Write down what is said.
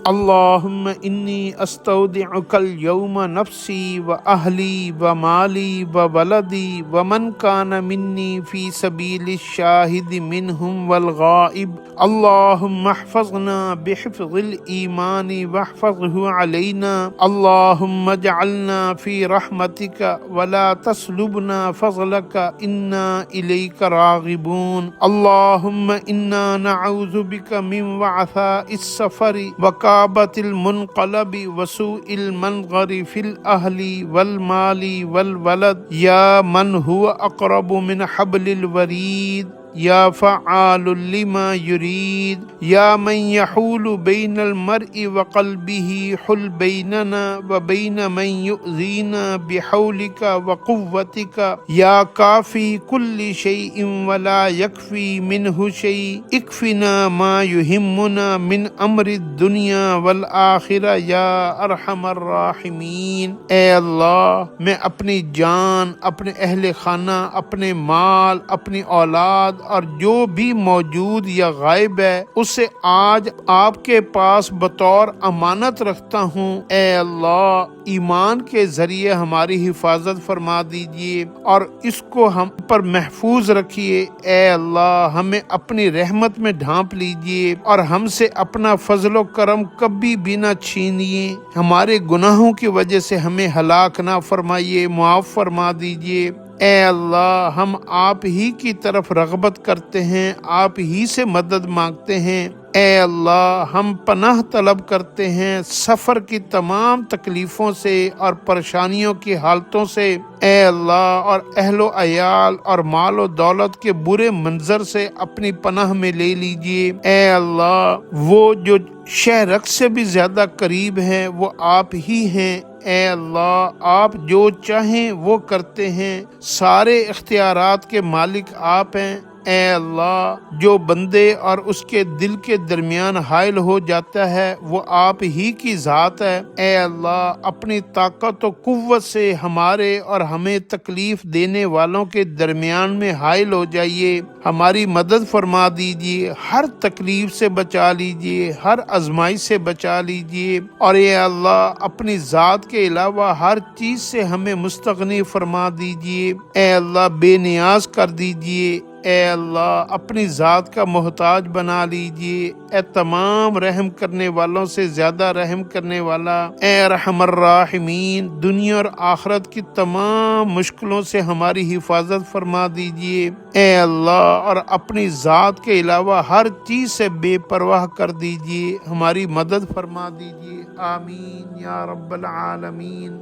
اللہم انی استودعک اليوم نفسی و اہلی و مالی و ولدی ومن کان منی فی سبیل الشاہد منہم والغائب اللہم احفظنا بحفظ الایمان واحفظہ علینا اللہم اجعلنا فی رحمتک ولا تسلبنا فضلک انا الیک راغبون اللہم انا نعوذ بک من وعثاء السفر وکابۃ المنقلب وسوء المنظر فی الاہل والمال والولد یا من هو اقرب من حبل الورید یا فعال لما یرید یا من یحول بین المرء وقلبه حل بیننا وبین من یؤذینا بحولک وقوتک یا کافی کل شیء ولا یکفی منہ شیء اکفنا ما یہمنا من امر الدنیا والآخرہ یا ارحم الراحمین۔ اے اللہ، میں اپنی جان، اپنے اہل خانہ، اپنے مال، اپنی اولاد اور جو بھی موجود یا غائب ہے اسے آج آپ کے پاس بطور امانت رکھتا ہوں۔ اے اللہ، ایمان کے ذریعے ہماری حفاظت فرما دیجیے اور اس کو ہم پر محفوظ رکھیے۔ اے اللہ، ہمیں اپنی رحمت میں ڈھانپ لیجیے اور ہم سے اپنا فضل و کرم کبھی بھی نہ چھینیے۔ ہمارے گناہوں کی وجہ سے ہمیں ہلاک نہ فرمائیے، معاف فرما دیجیے۔ اے اللہ، ہم آپ ہی کی طرف رغبت کرتے ہیں، آپ ہی سے مدد مانگتے ہیں۔ اے اللہ، ہم پناہ طلب کرتے ہیں سفر کی تمام تکلیفوں سے اور پریشانیوں کی حالتوں سے۔ اے اللہ، اور اہل و عیال اور مال و دولت کے برے منظر سے اپنی پناہ میں لے لیجیے۔ اے اللہ، وہ جو شہ رگ سے بھی زیادہ قریب ہیں وہ آپ ہی ہیں۔ اے اللہ، آپ جو چاہیں وہ کرتے ہیں، سارے اختیارات کے مالک آپ ہیں۔ اے اللہ، جو بندے اور اس کے دل کے درمیان حائل ہو جاتا ہے وہ آپ ہی کی ذات ہے۔ اے اللہ، اپنی طاقت و قوت سے ہمارے اور ہمیں تکلیف دینے والوں کے درمیان میں حائل ہو جائیے، ہماری مدد فرما دیجیے، ہر تکلیف سے بچا لیجیے، ہر آزمائش سے بچا لیجیے، اور اے اللہ، اپنی ذات کے علاوہ ہر چیز سے ہمیں مستغنی فرما دیجیے۔ اے اللہ، بے نیاز کر دیجیے۔ اے اللہ، اپنی ذات کا محتاج بنا لیجیے۔ اے تمام رحم کرنے والوں سے زیادہ رحم کرنے والا، اے ارحم الراحمین، دنیا اور آخرت کی تمام مشکلوں سے ہماری حفاظت فرما دیجیے۔ اے اللہ، اور اپنی ذات کے علاوہ ہر چیز سے بے پرواہ کر دیجیے، ہماری مدد فرما دیجیے۔ آمین یا رب العالمین۔